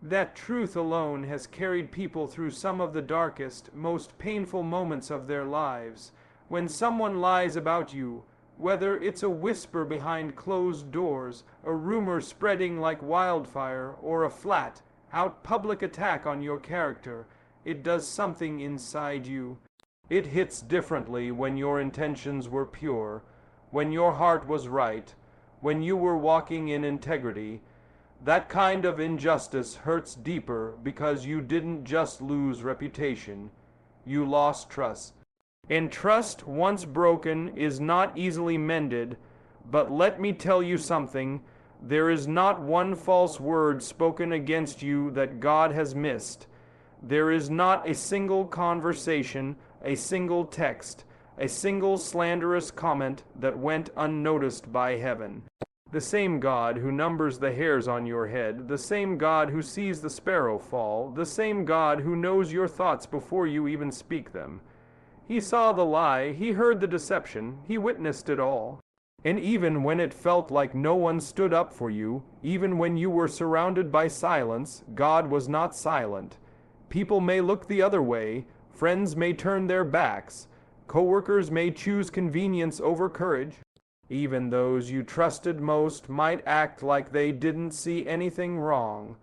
That truth alone has carried people through some of the darkest, most painful moments of their lives. When someone lies about you, whether it's a whisper behind closed doors, a rumor spreading like wildfire, or a flat-out public attack on your character, it does something inside you. It hits differently when your intentions were pure, when your heart was right, when you were walking in integrity. That kind of injustice hurts deeper because you didn't just lose reputation, you lost trust. And trust, once broken, is not easily mended, but let me tell you something, there is not one false word spoken against you that God has missed. There is not a single conversation, a single text, a single slanderous comment that went unnoticed by heaven. The same God who numbers the hairs on your head, the same God who sees the sparrow fall, the same God who knows your thoughts before you even speak them. He saw the lie, he heard the deception, he witnessed it all. And even when it felt like no one stood up for you, even when you were surrounded by silence, God was not silent. People may look the other way, friends may turn their backs, co-workers may choose convenience over courage. Even those you trusted most might act like they didn't see anything wrong.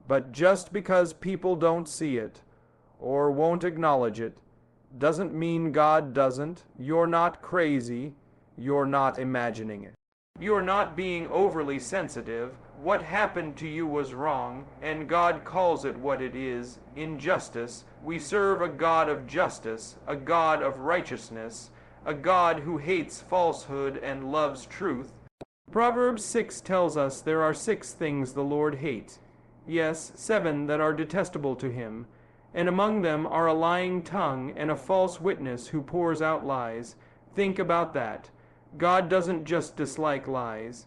But just because people don't see it, or won't acknowledge it, doesn't mean God doesn't. You're not crazy. You're not imagining it. You're not being overly sensitive. What happened to you was wrong, and God calls it what it is, injustice. We serve a God of justice, a God of righteousness, a God who hates falsehood and loves truth. Proverbs 6 tells us there are 6 things the Lord hates. Yes, 7 that are detestable to him. And among them are a lying tongue and a false witness who pours out lies. Think about that. God doesn't just dislike lies.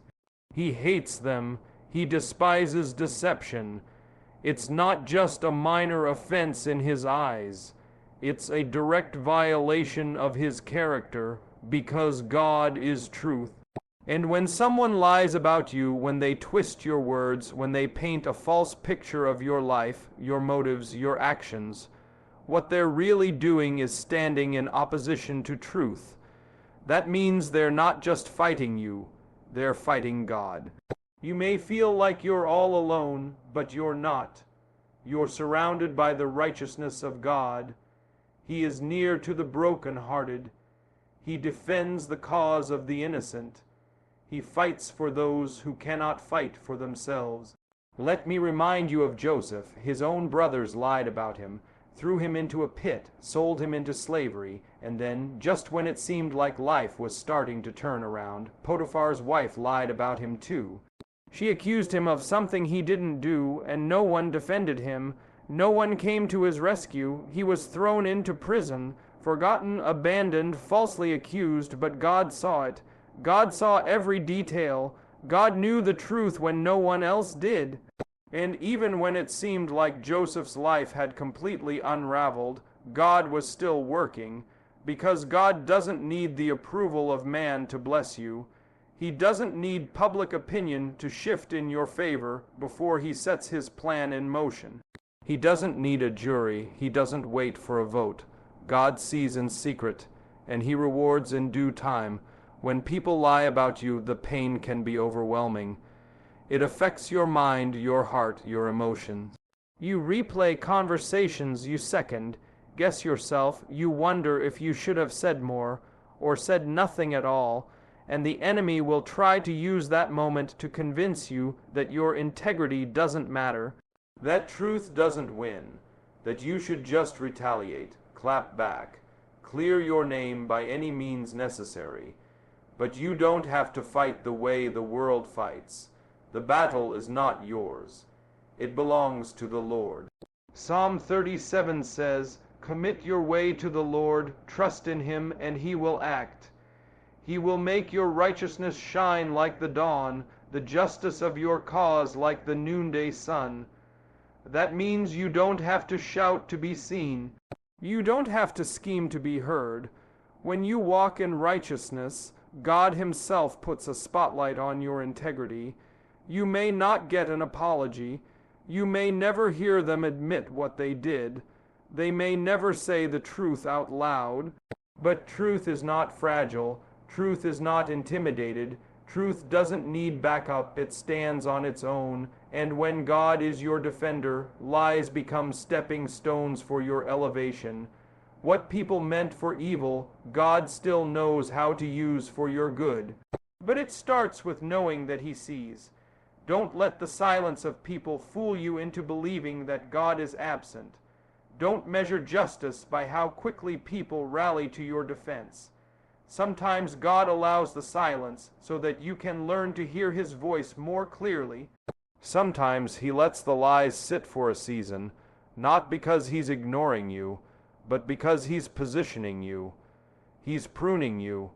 He hates them. He despises deception. It's not just a minor offense in his eyes. It's a direct violation of his character, because God is truth. And when someone lies about you, when they twist your words, when they paint a false picture of your life, your motives, your actions, what they're really doing is standing in opposition to truth. That means they're not just fighting you, they're fighting God. You may feel like you're all alone, but you're not. You're surrounded by the righteousness of God. He is near to the broken-hearted. He defends the cause of the innocent. He fights for those who cannot fight for themselves. Let me remind you of Joseph. His own brothers lied about him, threw him into a pit, sold him into slavery, and then, just when it seemed like life was starting to turn around, Potiphar's wife lied about him too. She accused him of something he didn't do, and no one defended him. No one came to his rescue. He was thrown into prison, forgotten, abandoned, falsely accused, but God saw it. God saw every detail. God knew the truth when no one else did. And even when it seemed like Joseph's life had completely unraveled, God was still working, because God doesn't need the approval of man to bless you. He doesn't need public opinion to shift in your favor before he sets his plan in motion. He doesn't need a jury. He doesn't wait for a vote. God sees in secret, and he rewards in due time. When people lie about you, the pain can be overwhelming. It affects your mind, your heart, your emotions. You replay conversations you second, guess yourself, you wonder if you should have said more, or said nothing at all, and the enemy will try to use that moment to convince you that your integrity doesn't matter, that truth doesn't win, that you should just retaliate, clap back, clear your name by any means necessary. But you don't have to fight the way the world fights. The battle is not yours. It belongs to the Lord. Psalm 37 says, "Commit your way to the Lord, trust in him, and he will act. He will make your righteousness shine like the dawn, the justice of your cause like the noonday sun." That means you don't have to shout to be seen. You don't have to scheme to be heard. When you walk in righteousness, God himself puts a spotlight on your integrity. You may not get an apology. You may never hear them admit what they did. They may never say the truth out loud. But truth is not fragile. Truth is not intimidated. Truth doesn't need backup. It stands on its own. And when God is your defender, lies become stepping stones for your elevation. What people meant for evil, God still knows how to use for your good. But it starts with knowing that He sees. Don't let the silence of people fool you into believing that God is absent. Don't measure justice by how quickly people rally to your defense. Sometimes God allows the silence so that you can learn to hear His voice more clearly. Sometimes He lets the lies sit for a season, not because He's ignoring you, but because He's positioning you. He's pruning you.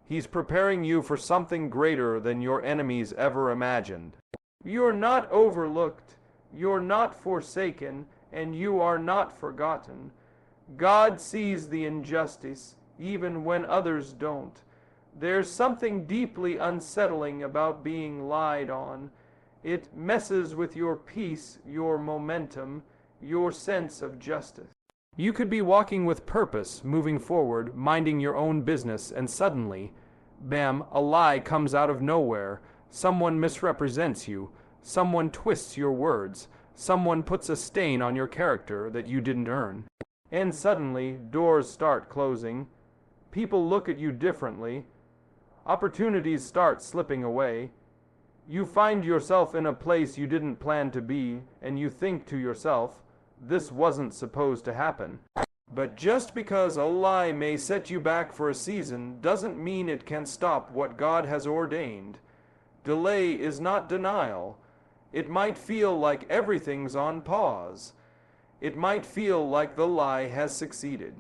He's preparing you for something greater than your enemies ever imagined. You're not overlooked, you're not forsaken, and you are not forgotten. God sees the injustice, even when others don't. There's something deeply unsettling about being lied on. It messes with your peace, your momentum, your sense of justice. You could be walking with purpose, moving forward, minding your own business, and suddenly, bam, a lie comes out of nowhere. Someone misrepresents you. Someone twists your words. Someone puts a stain on your character that you didn't earn. And suddenly, doors start closing. People look at you differently. Opportunities start slipping away. You find yourself in a place you didn't plan to be, and you think to yourself, this wasn't supposed to happen. But just because a lie may set you back for a season doesn't mean it can stop what God has ordained. Delay is not denial. It might feel like everything's on pause. It might feel like the lie has succeeded.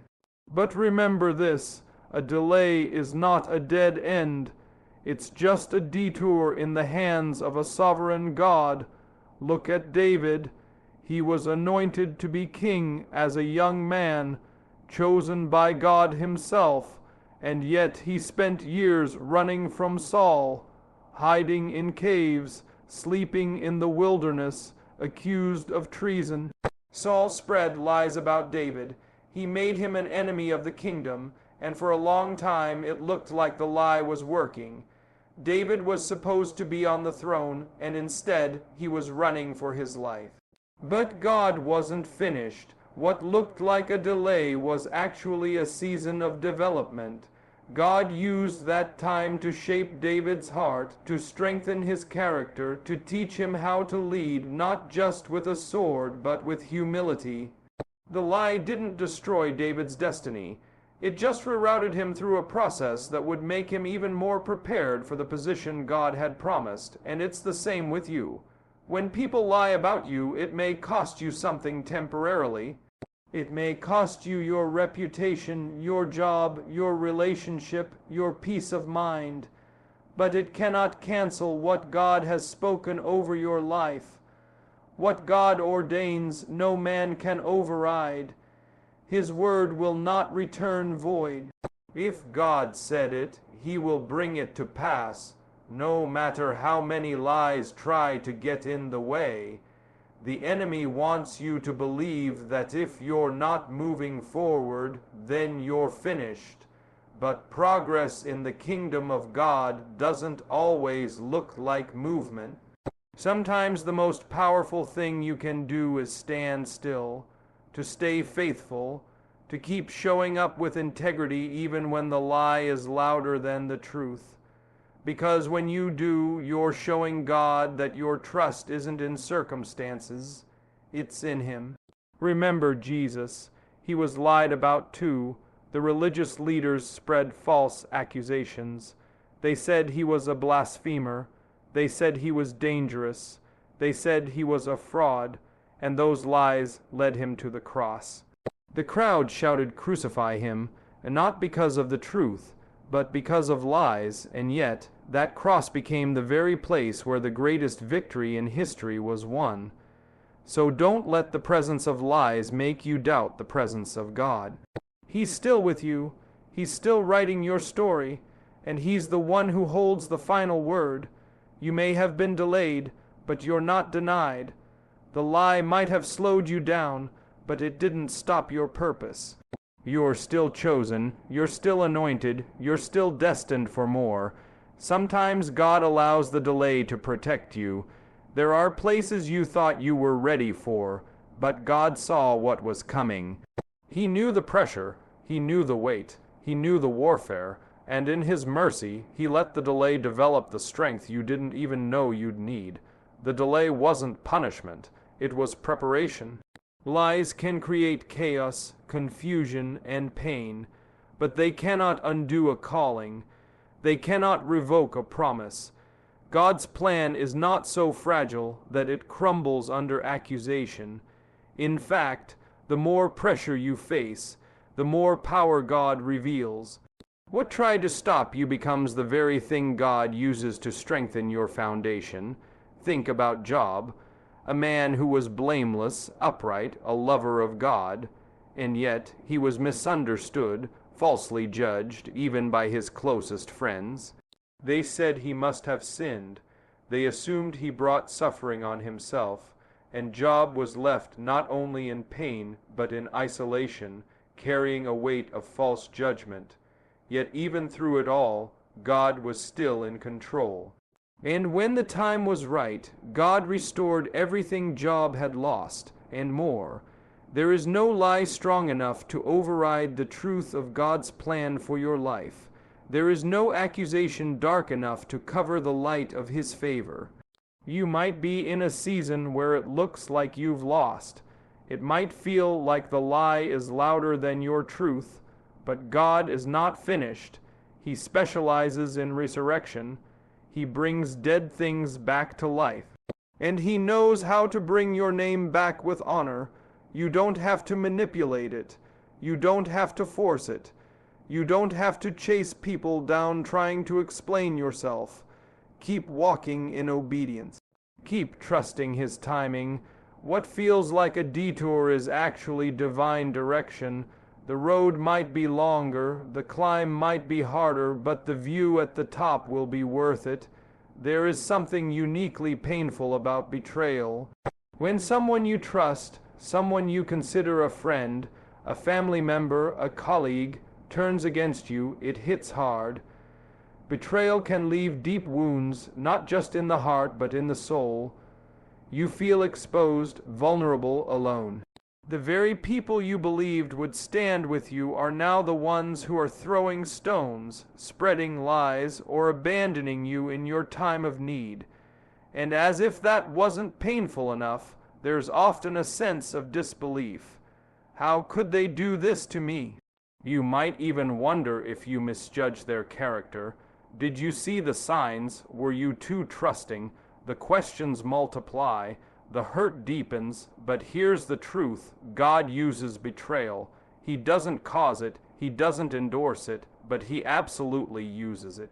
But remember this, a delay is not a dead end. It's just a detour in the hands of a sovereign God. Look at David. He was anointed to be king as a young man, chosen by God Himself, and yet he spent years running from Saul, hiding in caves, sleeping in the wilderness, accused of treason. Saul spread lies about David. He made him an enemy of the kingdom, and for a long time it looked like the lie was working. David was supposed to be on the throne, and instead he was running for his life. But God wasn't finished. What looked like a delay was actually a season of development. God used that time to shape David's heart, to strengthen his character, to teach him how to lead, not just with a sword, but with humility. The lie didn't destroy David's destiny. It just rerouted him through a process that would make him even more prepared for the position God had promised, and it's the same with you. When people lie about you, it may cost you something temporarily. It may cost you your reputation, your job, your relationship, your peace of mind. But it cannot cancel what God has spoken over your life. What God ordains, no man can override. His word will not return void. If God said it, He will bring it to pass. No matter how many lies try to get in the way, the enemy wants you to believe that if you're not moving forward, then you're finished. But progress in the kingdom of God doesn't always look like movement. Sometimes the most powerful thing you can do is stand still, to stay faithful, to keep showing up with integrity even when the lie is louder than the truth. Because when you do, you're showing God that your trust isn't in circumstances, it's in Him. Remember Jesus. He was lied about too. The religious leaders spread false accusations. They said he was a blasphemer. They said he was dangerous. They said he was a fraud, and those lies led him to the cross. The crowd shouted, "Crucify him," and not because of the truth, but because of lies, and yet that cross became the very place where the greatest victory in history was won. So don't let the presence of lies make you doubt the presence of God. He's still with you. He's still writing your story, and He's the one who holds the final word. You may have been delayed, but you're not denied. The lie might have slowed you down, but it didn't stop your purpose. You're still chosen, you're still anointed, you're still destined for more. Sometimes God allows the delay to protect you. There are places you thought you were ready for, but God saw what was coming. He knew the pressure, He knew the weight, He knew the warfare, and in His mercy, He let the delay develop the strength you didn't even know you'd need. The delay wasn't punishment, it was preparation. Lies can create chaos, confusion, and pain, but they cannot undo a calling. They cannot revoke a promise. God's plan is not so fragile that it crumbles under accusation. In fact, the more pressure you face, the more power God reveals. What tried to stop you becomes the very thing God uses to strengthen your foundation. Think about Job, a man who was blameless, upright, a lover of God, and yet he was misunderstood, falsely judged, even by his closest friends. They said he must have sinned. They assumed he brought suffering on himself, and Job was left not only in pain, but in isolation, carrying a weight of false judgment. Yet even through it all, God was still in control. And when the time was right, God restored everything Job had lost, and more. There is no lie strong enough to override the truth of God's plan for your life. There is no accusation dark enough to cover the light of His favor. You might be in a season where it looks like you've lost. It might feel like the lie is louder than your truth, but God is not finished. He specializes in resurrection. He brings dead things back to life. And He knows how to bring your name back with honor. You don't have to manipulate it. You don't have to force it. You don't have to chase people down trying to explain yourself. Keep walking in obedience. Keep trusting His timing. What feels like a detour is actually divine direction. The road might be longer, the climb might be harder, but the view at the top will be worth it. There is something uniquely painful about betrayal. When someone you trust, someone you consider a friend, a family member, a colleague, turns against you, it hits hard. Betrayal can leave deep wounds, not just in the heart, but in the soul. You feel exposed, vulnerable, alone. The very people you believed would stand with you are now the ones who are throwing stones, spreading lies, or abandoning you in your time of need. And as if that wasn't painful enough, there's often a sense of disbelief. How could they do this to me? You might even wonder if you misjudged their character. Did you see the signs? Were you too trusting? The questions multiply. The hurt deepens, but here's the truth. God uses betrayal. He doesn't cause it, He doesn't endorse it, but He absolutely uses it.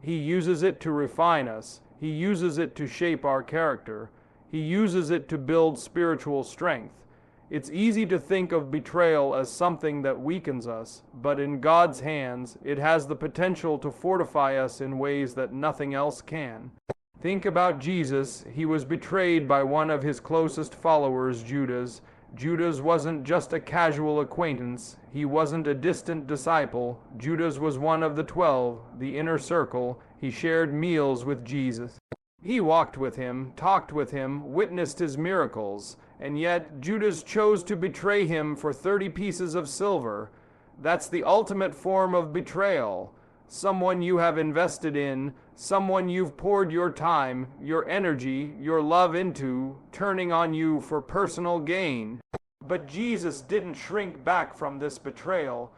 He uses it to refine us. He uses it to shape our character. He uses it to build spiritual strength. It's easy to think of betrayal as something that weakens us, but in God's hands, it has the potential to fortify us in ways that nothing else can. Think about Jesus. He was betrayed by one of His closest followers, Judas. Judas wasn't just a casual acquaintance. He wasn't a distant disciple. Judas was one of the 12, the inner circle. He shared meals with Jesus. He walked with Him, talked with Him, witnessed His miracles, and yet Judas chose to betray Him for 30 pieces of silver. That's the ultimate form of betrayal. Someone you have invested in, someone you've poured your time, your energy, your love into, turning on you for personal gain. But Jesus didn't shrink back from this betrayal.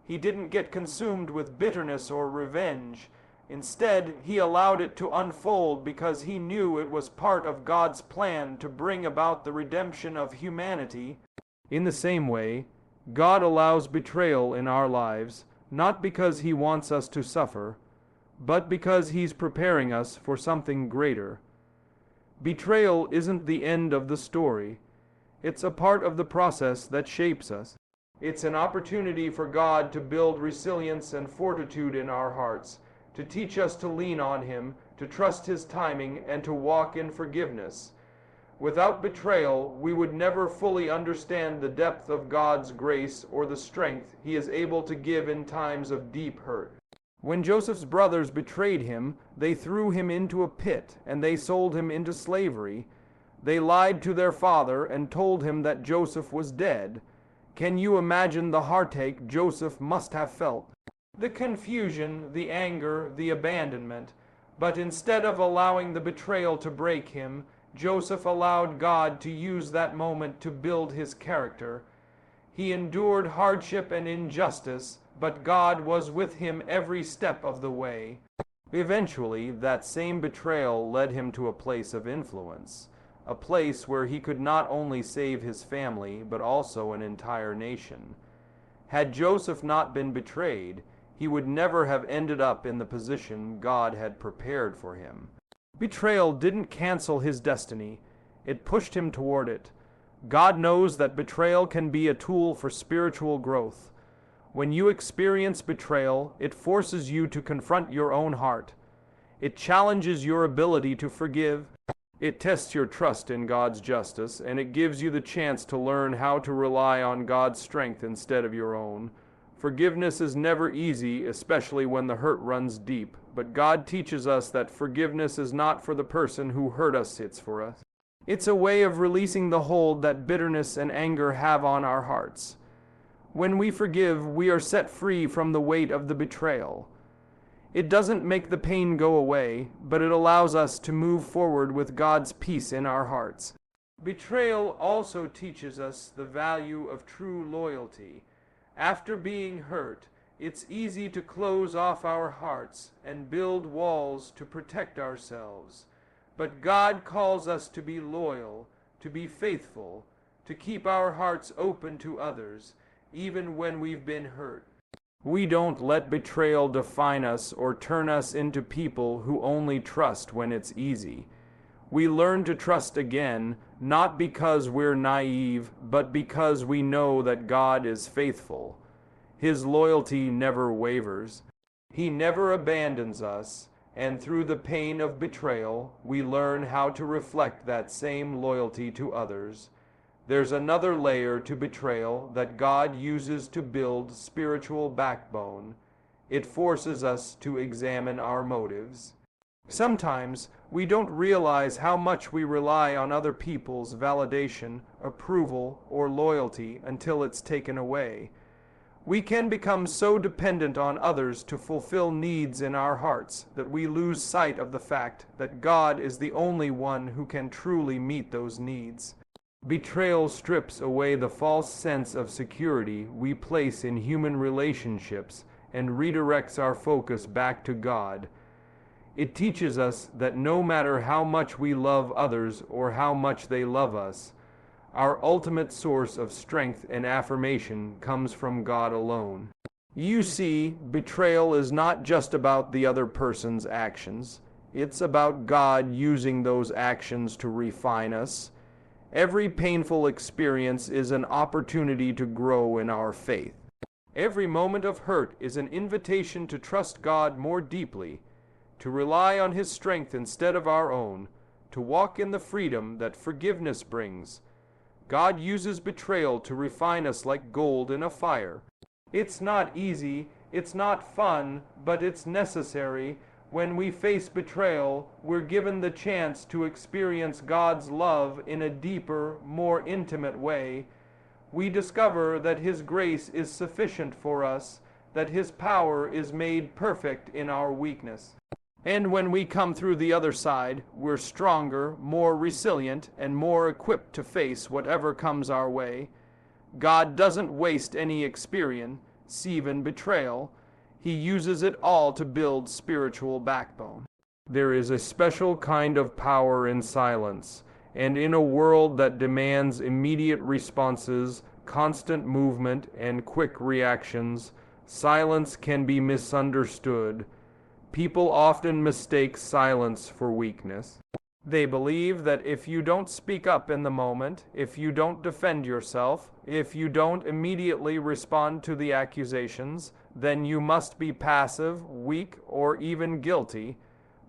He didn't get consumed with bitterness or revenge. Instead, He allowed it to unfold because He knew it was part of God's plan to bring about the redemption of humanity. In the same way, God allows betrayal in our lives, not because He wants us to suffer, but because He's preparing us for something greater. Betrayal isn't the end of the story. It's a part of the process that shapes us. It's an opportunity for God to build resilience and fortitude in our hearts, to teach us to lean on Him, to trust His timing, and to walk in forgiveness. Without betrayal, we would never fully understand the depth of God's grace or the strength he is able to give in times of deep hurt. When Joseph's brothers betrayed him, they threw him into a pit, and they sold him into slavery. They lied to their father and told him that Joseph was dead. Can you imagine the heartache Joseph must have felt? The confusion, the anger, the abandonment. But instead of allowing the betrayal to break him, Joseph allowed God to use that moment to build his character. He endured hardship and injustice, but God was with him every step of the way. Eventually, that same betrayal led him to a place of influence, a place where he could not only save his family, but also an entire nation. Had Joseph not been betrayed, he would never have ended up in the position God had prepared for him. Betrayal didn't cancel his destiny, it pushed him toward it. God knows that betrayal can be a tool for spiritual growth. When you experience betrayal, it forces you to confront your own heart. It challenges your ability to forgive. It tests your trust in God's justice, and it gives you the chance to learn how to rely on God's strength instead of your own. Forgiveness is never easy, especially when the hurt runs deep, but God teaches us that forgiveness is not for the person who hurt us, it's for us. It's a way of releasing the hold that bitterness and anger have on our hearts. When we forgive, we are set free from the weight of the betrayal. It doesn't make the pain go away, but it allows us to move forward with God's peace in our hearts. Betrayal also teaches us the value of true loyalty. After being hurt, it's easy to close off our hearts and build walls to protect ourselves. But God calls us to be loyal, to be faithful, to keep our hearts open to others, even when we've been hurt. We don't let betrayal define us or turn us into people who only trust when it's easy. We learn to trust again, not because we're naive, but because we know that God is faithful. His loyalty never wavers. He never abandons us, and through the pain of betrayal, we learn how to reflect that same loyalty to others. There's another layer to betrayal that God uses to build spiritual backbone. It forces us to examine our motives. Sometimes we don't realize how much we rely on other people's validation, approval, or loyalty until it's taken away. We can become so dependent on others to fulfill needs in our hearts that we lose sight of the fact that God is the only one who can truly meet those needs. Betrayal strips away the false sense of security we place in human relationships and redirects our focus back to God. It teaches us that no matter how much we love others or how much they love us, our ultimate source of strength and affirmation comes from God alone. You see, betrayal is not just about the other person's actions. It's about God using those actions to refine us. Every painful experience is an opportunity to grow in our faith. Every moment of hurt is an invitation to trust God more deeply, to rely on His strength instead of our own, to walk in the freedom that forgiveness brings. God uses betrayal to refine us like gold in a fire. It's not easy, it's not fun, but it's necessary. When we face betrayal, we're given the chance to experience God's love in a deeper, more intimate way. We discover that His grace is sufficient for us, that His power is made perfect in our weakness. And when we come through the other side, we're stronger, more resilient, and more equipped to face whatever comes our way. God doesn't waste any experience, even betrayal. He uses it all to build spiritual backbone. There is a special kind of power in silence, and in a world that demands immediate responses, constant movement, and quick reactions, silence can be misunderstood. People often mistake silence for weakness. They believe that if you don't speak up in the moment, if you don't defend yourself, if you don't immediately respond to the accusations, then you must be passive, weak, or even guilty.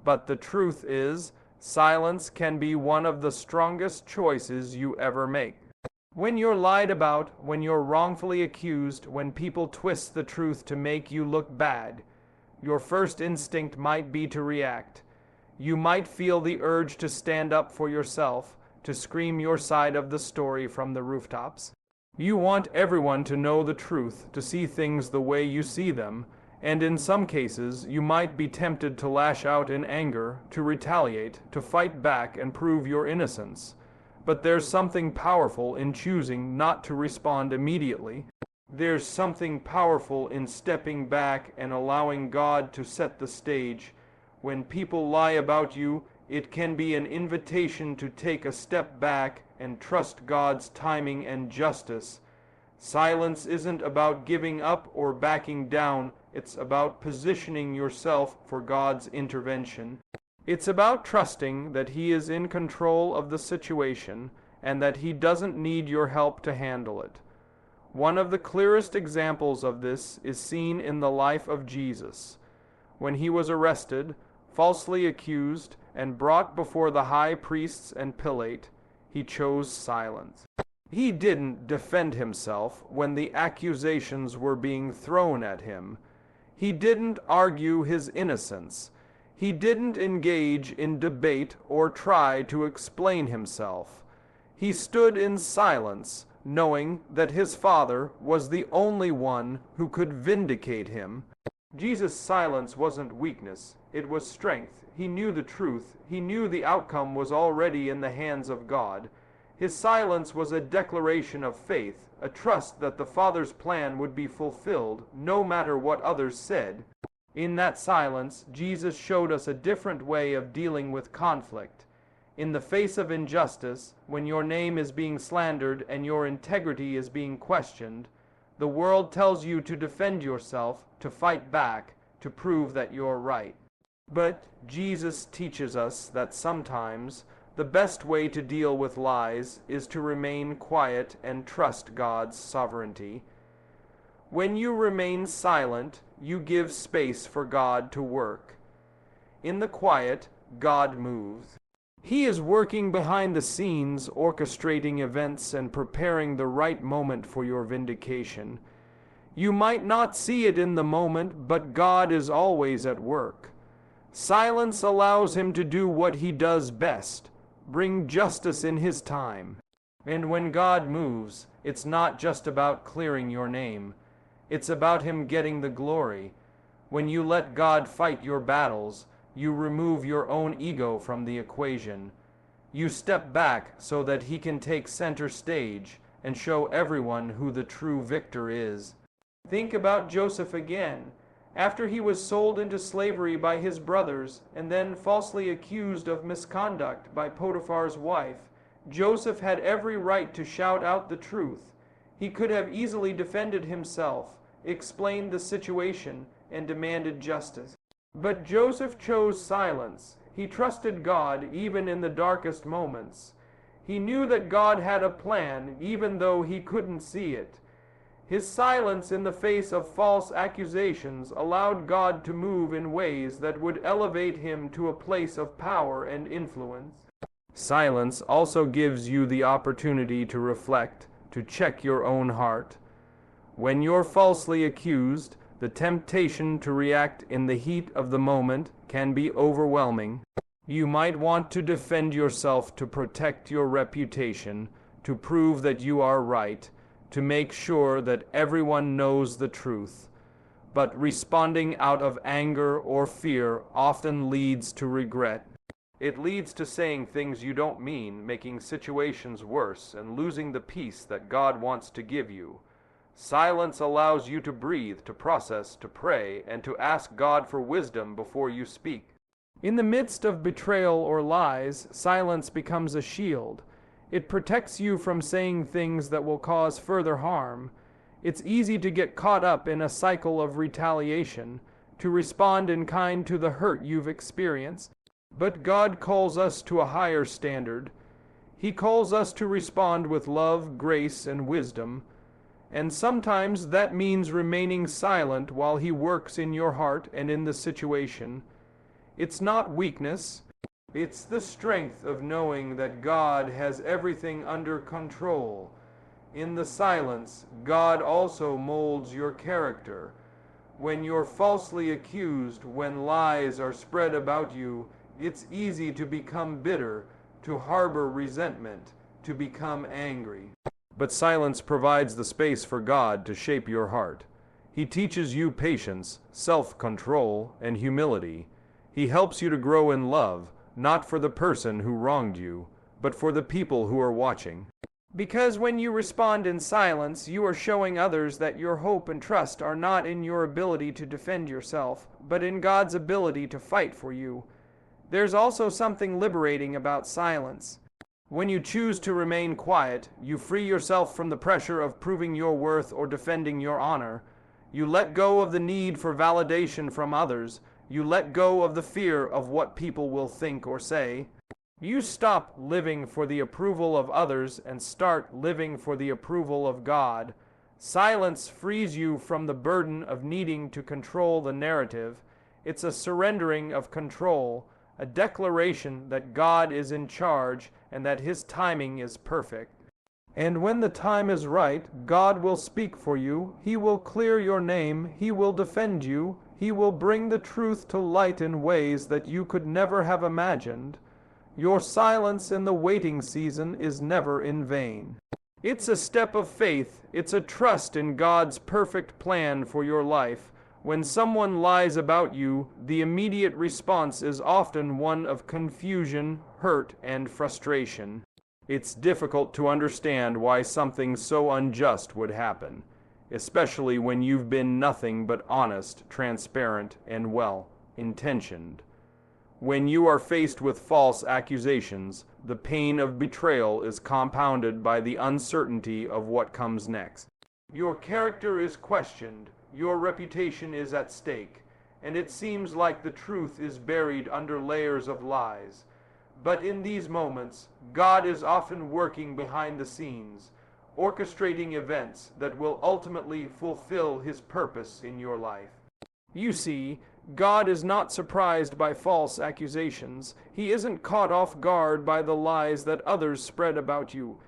But the truth is, Silence can be one of the strongest choices you ever make. When you're lied about, when you're wrongfully accused, when people twist the truth to make you look bad, your first instinct might be to react. You might feel the urge to stand up for yourself, to scream your side of the story from the rooftops. You want everyone to know the truth, to see things the way you see them, and in some cases you might be tempted to lash out in anger, to retaliate, to fight back and prove your innocence. But there's something powerful in choosing not to respond immediately. There's something powerful in stepping back and allowing God to set the stage. When people lie about you, it can be an invitation to take a step back and trust God's timing and justice. Silence isn't about giving up or backing down, it's about positioning yourself for God's intervention. It's about trusting that He is in control of the situation and that He doesn't need your help to handle it. One of the clearest examples of this is seen in the life of Jesus. When He was arrested, falsely accused, and brought before the high priests and Pilate, He chose silence. He didn't defend Himself when the accusations were being thrown at Him. He didn't argue His innocence. He didn't engage in debate or try to explain Himself. He stood in silence, knowing that His Father was the only one who could vindicate Him. Jesus' silence wasn't weakness, it was strength. He knew the truth. He knew the outcome was already in the hands of God. His silence was a declaration of faith, a trust that the Father's plan would be fulfilled, no matter what others said. In that silence, Jesus showed us a different way of dealing with conflict. In the face of injustice, when your name is being slandered and your integrity is being questioned, the world tells you to defend yourself, to fight back, to prove that you're right. But Jesus teaches us that sometimes the best way to deal with lies is to remain quiet and trust God's sovereignty. When you remain silent, you give space for God to work. In the quiet, God moves. He is working behind the scenes, orchestrating events and preparing the right moment for your vindication. You might not see it in the moment, but God is always at work. Silence allows Him to do what He does best, bring justice in His time. And when God moves, it's not just about clearing your name. It's about Him getting the glory. When you let God fight your battles, you remove your own ego from the equation. You step back so that He can take center stage and show everyone who the true victor is. Think about Joseph again. After he was sold into slavery by his brothers and then falsely accused of misconduct by Potiphar's wife, Joseph had every right to shout out the truth. He could have easily defended himself, explained the situation, and demanded justice. But Joseph chose silence. He trusted God even in the darkest moments. He knew that God had a plan even though he couldn't see it. His silence in the face of false accusations allowed God to move in ways that would elevate him to a place of power and influence. Silence also gives you the opportunity to reflect, to check your own heart. When you're falsely accused, the temptation to react in the heat of the moment can be overwhelming. You might want to defend yourself to protect your reputation, to prove that you are right, to make sure that everyone knows the truth. But responding out of anger or fear often leads to regret. It leads to saying things you don't mean, making situations worse, and losing the peace that God wants to give you. Silence allows you to breathe, to process, to pray, and to ask God for wisdom before you speak. In the midst of betrayal or lies, silence becomes a shield. It protects you from saying things that will cause further harm. It's easy to get caught up in a cycle of retaliation, to respond in kind to the hurt you've experienced. But God calls us to a higher standard. He calls us to respond with love, grace, and wisdom. And sometimes that means remaining silent while He works in your heart and in the situation. It's not weakness. It's the strength of knowing that God has everything under control. In the silence, God also molds your character. When you're falsely accused, when lies are spread about you, it's easy to become bitter, to harbor resentment, to become angry. But silence provides the space for God to shape your heart. He teaches you patience, self-control, and humility. He helps you to grow in love, not for the person who wronged you, but for the people who are watching. Because when you respond in silence, you are showing others that your hope and trust are not in your ability to defend yourself, but in God's ability to fight for you. There's also something liberating about silence. When you choose to remain quiet, you free yourself from the pressure of proving your worth or defending your honor. You let go of the need for validation from others. You let go of the fear of what people will think or say. You stop living for the approval of others and start living for the approval of God. Silence frees you from the burden of needing to control the narrative. It's a surrendering of control, a declaration that God is in charge and that His timing is perfect. And when the time is right, God will speak for you. He will clear your name. He will defend you. He will bring the truth to light in ways that you could never have imagined. Your silence in the waiting season is never in vain. It's a step of faith. It's a trust in God's perfect plan for your life. When someone lies about you, the immediate response is often one of confusion, hurt, and frustration. It's difficult to understand why something so unjust would happen, especially when you've been nothing but honest, transparent, and well-intentioned. When you are faced with false accusations, the pain of betrayal is compounded by the uncertainty of what comes next. Your character is questioned, your reputation is at stake, and it seems like the truth is buried under layers of lies. But in these moments, God is often working behind the scenes, orchestrating events that will ultimately fulfill His purpose in your life. You see, God is not surprised by false accusations. He isn't caught off guard by the lies that others spread about you.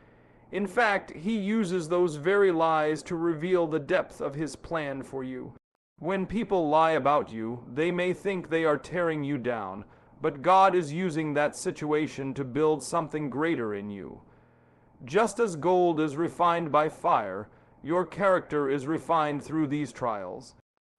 In fact, He uses those very lies to reveal the depth of His plan for you. When people lie about you, they may think they are tearing you down, but God is using that situation to build something greater in you. Just as gold is refined by fire, your character is refined through these trials.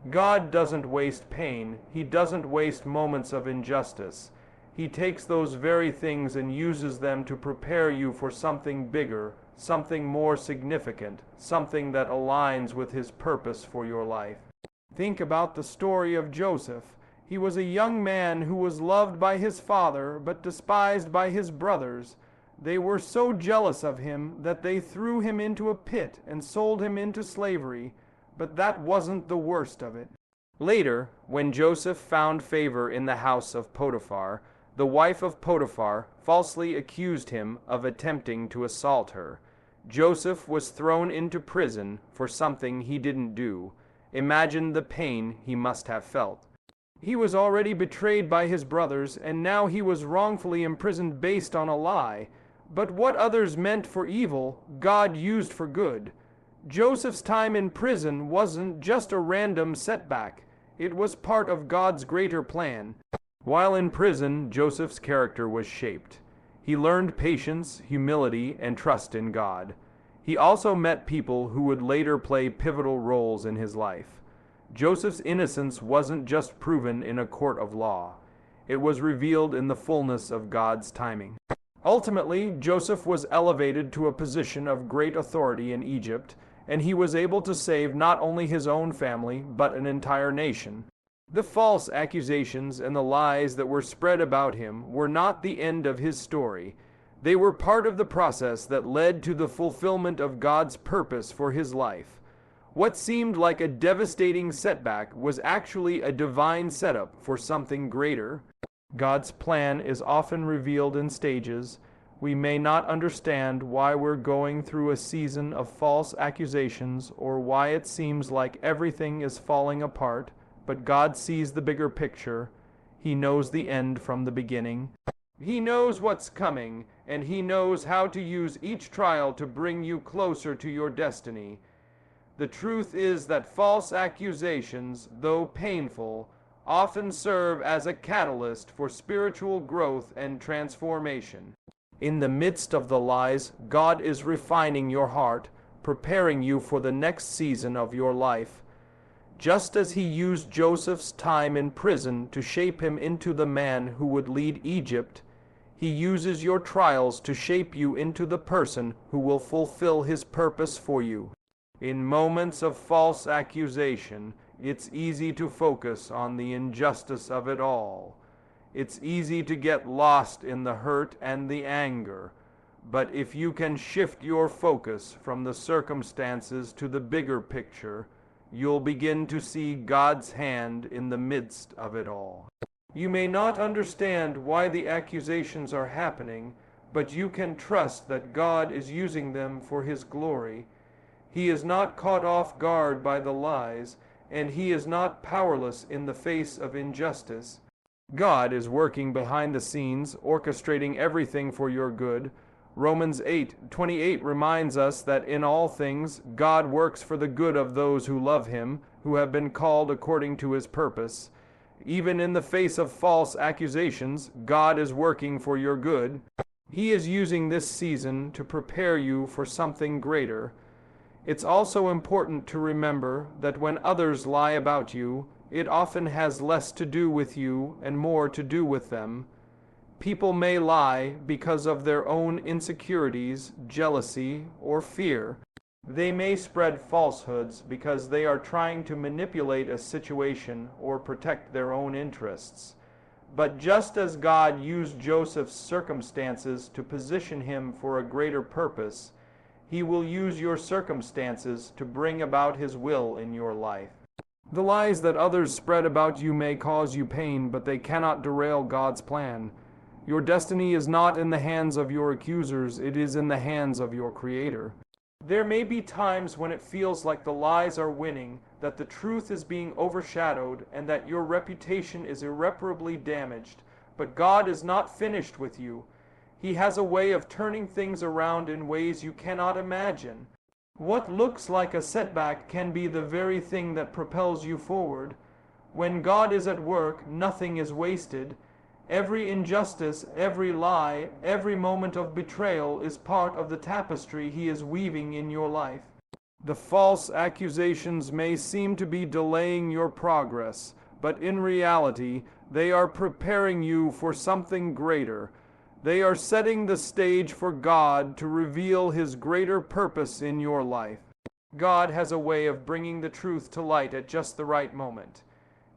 God doesn't waste pain. He doesn't waste moments of injustice. He takes those very things and uses them to prepare you for something bigger, something more significant, something that aligns with His purpose for your life. Think about the story of Joseph. He was a young man who was loved by his father, but despised by his brothers. They were so jealous of him that they threw him into a pit and sold him into slavery. But that wasn't the worst of it. Later, when Joseph found favor in the house of Potiphar, the wife of Potiphar falsely accused him of attempting to assault her. Joseph was thrown into prison for something he didn't do. Imagine the pain he must have felt. He was already betrayed by his brothers, and now he was wrongfully imprisoned based on a lie. But what others meant for evil, God used for good. Joseph's time in prison wasn't just a random setback. It was part of God's greater plan. While in prison, Joseph's character was shaped. He learned patience, humility, and trust in God. He also met people who would later play pivotal roles in his life. Joseph's innocence wasn't just proven in a court of law. It was revealed in the fullness of God's timing. Ultimately, Joseph was elevated to a position of great authority in Egypt, and he was able to save not only his own family, but an entire nation. The false accusations and the lies that were spread about him were not the end of his story. They were part of the process that led to the fulfillment of God's purpose for his life. What seemed like a devastating setback was actually a divine setup for something greater. God's plan is often revealed in stages. We may not understand why we're going through a season of false accusations or why it seems like everything is falling apart, but God sees the bigger picture. He knows the end from the beginning. He knows what's coming, and he knows how to use each trial to bring you closer to your destiny. The truth is that false accusations, though painful, often serve as a catalyst for spiritual growth and transformation. In the midst of the lies, God is refining your heart, preparing you for the next season of your life. Just as he used Joseph's time in prison to shape him into the man who would lead Egypt, he uses your trials to shape you into the person who will fulfill his purpose for you. In moments of false accusation, it's easy to focus on the injustice of it all. It's easy to get lost in the hurt and the anger. But if you can shift your focus from the circumstances to the bigger picture, you'll begin to see God's hand in the midst of it all. You may not understand why the accusations are happening, but you can trust that God is using them for his glory. He is not caught off guard by the lies, and he is not powerless in the face of injustice. God is working behind the scenes, orchestrating everything for your good. Romans 8:28 reminds us that in all things God works for the good of those who love him, who have been called according to his purpose. Even in the face of false accusations, God is working for your good. He is using this season to prepare you for something greater. It's also important to remember that when others lie about you, it often has less to do with you and more to do with them. People may lie because of their own insecurities, jealousy, or fear. They may spread falsehoods because they are trying to manipulate a situation or protect their own interests. But just as God used Joseph's circumstances to position him for a greater purpose, he will use your circumstances to bring about his will in your life. The lies that others spread about you may cause you pain, but they cannot derail God's plan. Your destiny is not in the hands of your accusers, it is in the hands of your Creator. There may be times when it feels like the lies are winning, that the truth is being overshadowed, and that your reputation is irreparably damaged. But God is not finished with you. He has a way of turning things around in ways you cannot imagine. What looks like a setback can be the very thing that propels you forward. When God is at work, nothing is wasted. Every injustice, every lie, every moment of betrayal is part of the tapestry he is weaving in your life. The false accusations may seem to be delaying your progress, but in reality, they are preparing you for something greater. They are setting the stage for God to reveal his greater purpose in your life. God has a way of bringing the truth to light at just the right moment.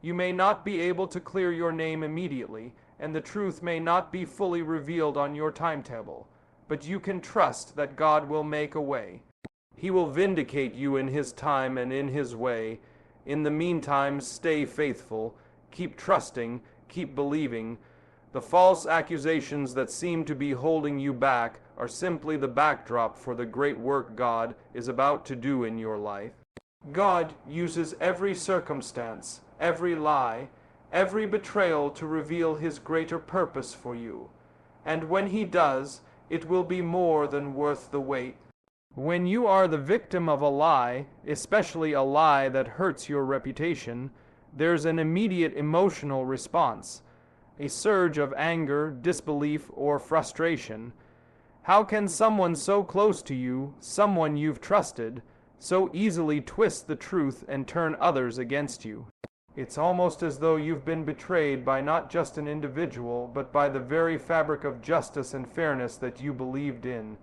You may not be able to clear your name immediately, and the truth may not be fully revealed on your timetable, but you can trust that God will make a way. He will vindicate you in his time and in his way. In the meantime, stay faithful, keep trusting, keep believing. The false accusations that seem to be holding you back are simply the backdrop for the great work God is about to do in your life. God uses every circumstance, every lie, every betrayal to reveal his greater purpose for you. And when he does, it will be more than worth the wait. When you are the victim of a lie, especially a lie that hurts your reputation, there's an immediate emotional response, a surge of anger, disbelief, or frustration. How can someone so close to you, someone you've trusted, so easily twist the truth and turn others against you? It's almost as though you've been betrayed by not just an individual, but by the very fabric of justice and fairness that you believed in.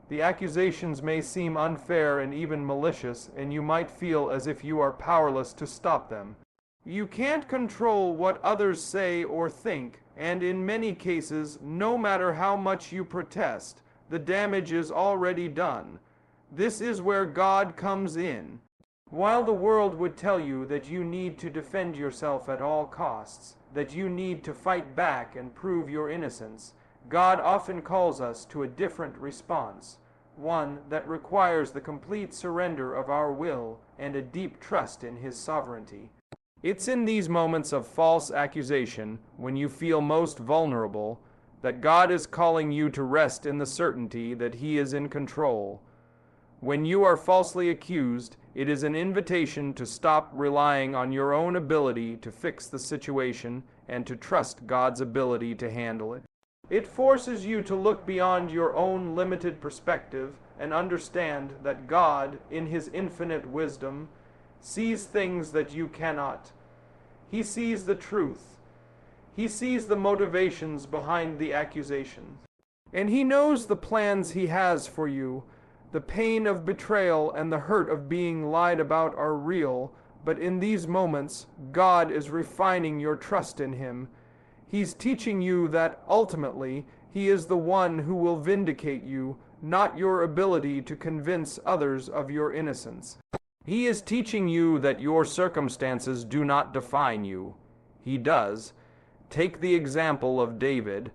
The accusations may seem unfair and even malicious, and you might feel as if you are powerless to stop them. You can't control what others say or think, and in many cases, no matter how much you protest, the damage is already done. This is where God comes in. While the world would tell you that you need to defend yourself at all costs, that you need to fight back and prove your innocence, God often calls us to a different response, one that requires the complete surrender of our will and a deep trust in his sovereignty. It's in these moments of false accusation, when you feel most vulnerable, that God is calling you to rest in the certainty that He is in control. When you are falsely accused, it is an invitation to stop relying on your own ability to fix the situation and to trust God's ability to handle it. It forces you to look beyond your own limited perspective and understand that God, in His infinite wisdom, sees things that you cannot. He sees the truth. He sees the motivations behind the accusations. And He knows the plans He has for you. The pain of betrayal and the hurt of being lied about are real, but in these moments, God is refining your trust in Him. He's teaching you that ultimately He is the one who will vindicate you, not your ability to convince others of your innocence. He is teaching you that your circumstances do not define you. He does. Take the example of David.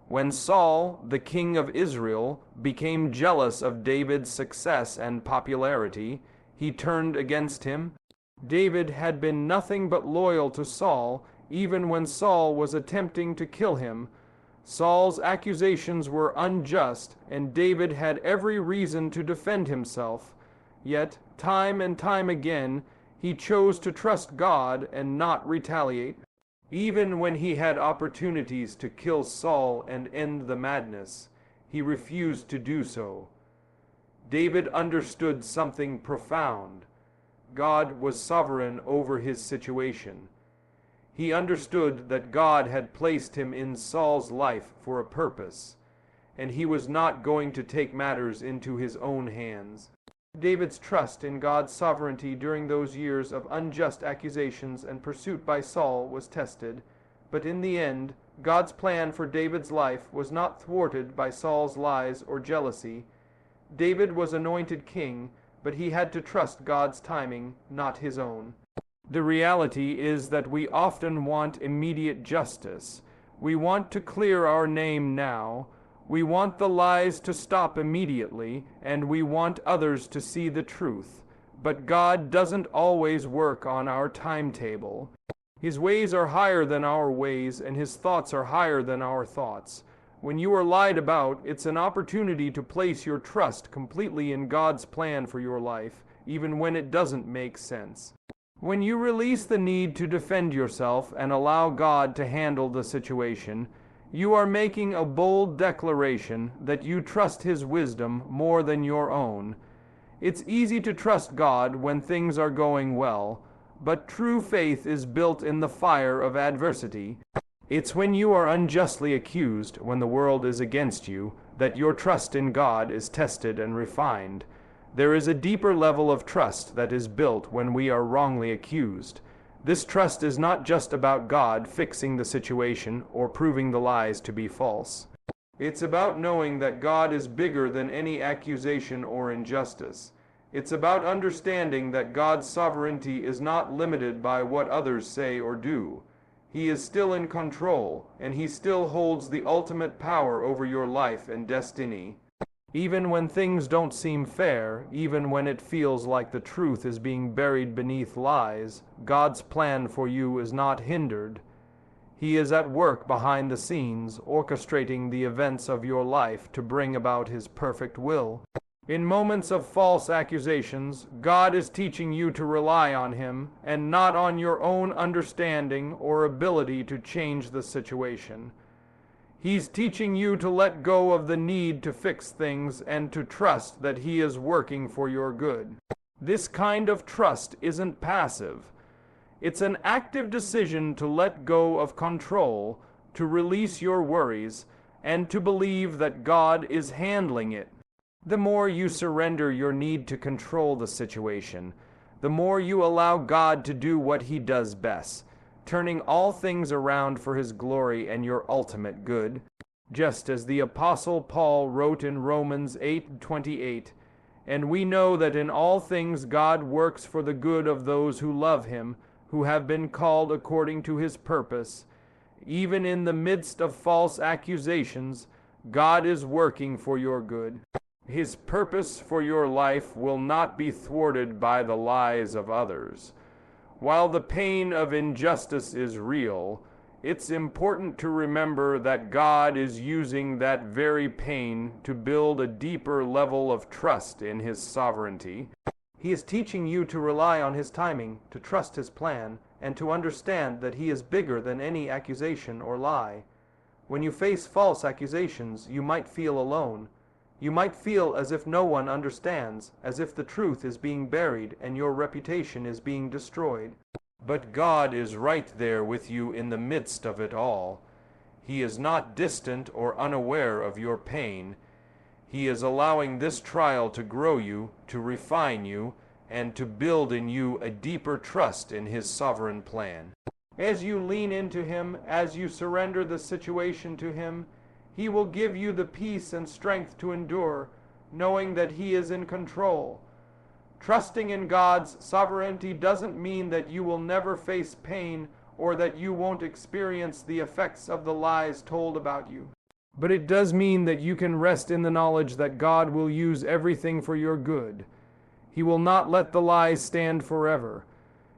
When Saul, the king of Israel, became jealous of David's success and popularity, he turned against him. David had been nothing but loyal to Saul, even when Saul was attempting to kill him. Saul's accusations were unjust, and David had every reason to defend himself. Yet, time and time again, he chose to trust God and not retaliate. Even when he had opportunities to kill Saul and end the madness, he refused to do so. David understood something profound. God was sovereign over his situation. He understood that God had placed him in Saul's life for a purpose, and he was not going to take matters into his own hands. David's trust in God's sovereignty during those years of unjust accusations and pursuit by Saul was tested, but in the end, God's plan for David's life was not thwarted by Saul's lies or jealousy. David was anointed king, but he had to trust God's timing, not his own. The reality is that we often want immediate justice. We want to clear our name now. We want the lies to stop immediately, and we want others to see the truth. But God doesn't always work on our timetable. His ways are higher than our ways, and His thoughts are higher than our thoughts. When you are lied about, it's an opportunity to place your trust completely in God's plan for your life, even when it doesn't make sense. When you release the need to defend yourself and allow God to handle the situation, you are making a bold declaration that you trust His wisdom more than your own. It's easy to trust God when things are going well, but true faith is built in the fire of adversity. It's when you are unjustly accused, when the world is against you, that your trust in God is tested and refined. There is a deeper level of trust that is built when we are wrongly accused. This trust is not just about God fixing the situation or proving the lies to be false. It's about knowing that God is bigger than any accusation or injustice. It's about understanding that God's sovereignty is not limited by what others say or do. He is still in control, and He still holds the ultimate power over your life and destiny. Even when things don't seem fair, even when it feels like the truth is being buried beneath lies, God's plan for you is not hindered. He is at work behind the scenes, orchestrating the events of your life to bring about His perfect will. In moments of false accusations, God is teaching you to rely on Him and not on your own understanding or ability to change the situation. He's teaching you to let go of the need to fix things and to trust that He is working for your good. This kind of trust isn't passive. It's an active decision to let go of control, to release your worries, and to believe that God is handling it. The more you surrender your need to control the situation, the more you allow God to do what He does best, turning all things around for His glory and your ultimate good. Just as the Apostle Paul wrote in Romans 8:28, "And we know that in all things God works for the good of those who love Him, who have been called according to His purpose." Even in the midst of false accusations, God is working for your good. His purpose for your life will not be thwarted by the lies of others. While the pain of injustice is real, It's important to remember that God is using that very pain to build a deeper level of trust in His sovereignty. He is teaching you to rely on His timing, to trust His plan, and to understand that He is bigger than any accusation or lie. When you face false accusations, you might feel alone. You might feel as if no one understands, as if the truth is being buried and your reputation is being destroyed. But God is right there with you in the midst of it all. He is not distant or unaware of your pain. He is allowing this trial to grow you, to refine you, and to build in you a deeper trust in His sovereign plan. As you lean into Him, as you surrender the situation to Him, He will give you the peace and strength to endure, knowing that He is in control. Trusting in God's sovereignty doesn't mean that you will never face pain or that you won't experience the effects of the lies told about you. But it does mean that you can rest in the knowledge that God will use everything for your good. He will not let the lies stand forever.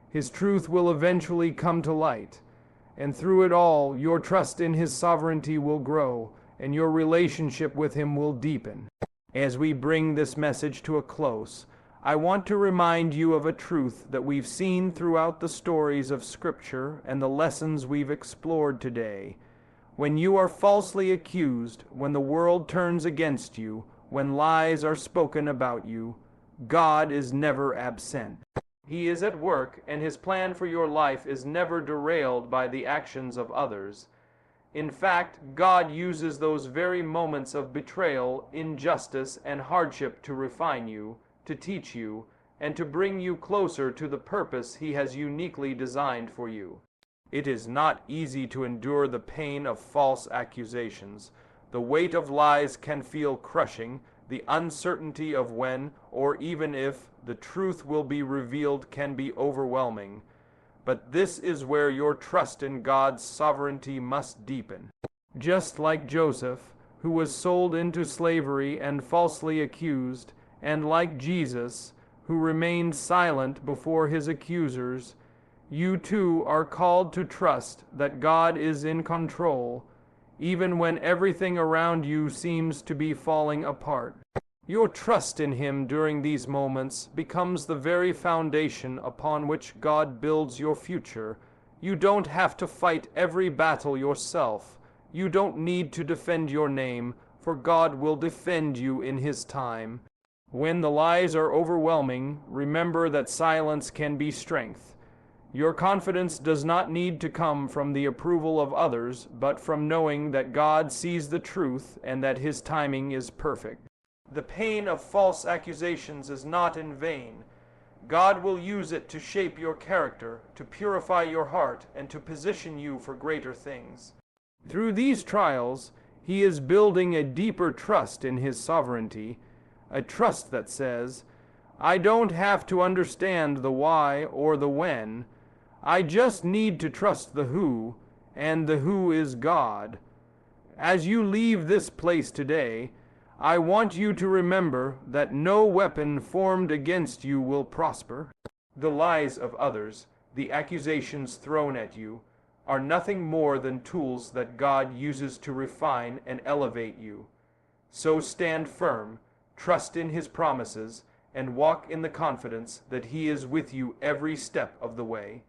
His truth will eventually come to light. And through it all, your trust in His sovereignty will grow, and your relationship with Him will deepen. As we bring this message to a close, I want to remind you of a truth that we've seen throughout the stories of Scripture and the lessons we've explored today. When you are falsely accused, when the world turns against you, when lies are spoken about you, God is never absent. He is at work, and His plan for your life is never derailed by the actions of others. In fact, God uses those very moments of betrayal, injustice, and hardship to refine you, to teach you, and to bring you closer to the purpose He has uniquely designed for you. It is not easy to endure the pain of false accusations. The weight of lies can feel crushing. The uncertainty of when, or even if, the truth will be revealed can be overwhelming. But this is where your trust in God's sovereignty must deepen. Just like Joseph, who was sold into slavery and falsely accused, and like Jesus, who remained silent before his accusers, you too are called to trust that God is in control, even when everything around you seems to be falling apart. Your trust in Him during these moments becomes the very foundation upon which God builds your future. You don't have to fight every battle yourself. You don't need to defend your name, for God will defend you in His time. When the lies are overwhelming, remember that silence can be strength. Your confidence does not need to come from the approval of others, but from knowing that God sees the truth and that His timing is perfect. The pain of false accusations is not in vain. God will use it to shape your character, to purify your heart, and to position you for greater things. Through these trials, He is building a deeper trust in His sovereignty, a trust that says, I don't have to understand the why or the when. I just need to trust the who, and the who is God. As you leave this place today, I want you to remember that no weapon formed against you will prosper. The lies of others, the accusations thrown at you, are nothing more than tools that God uses to refine and elevate you. So stand firm, trust in His promises, and walk in the confidence that He is with you every step of the way.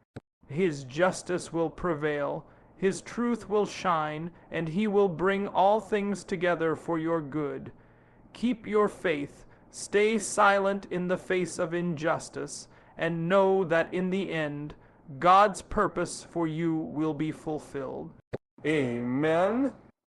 His justice will prevail, His truth will shine, and He will bring all things together for your good. Keep your faith, stay silent in the face of injustice, and know that in the end, God's purpose for you will be fulfilled. Amen.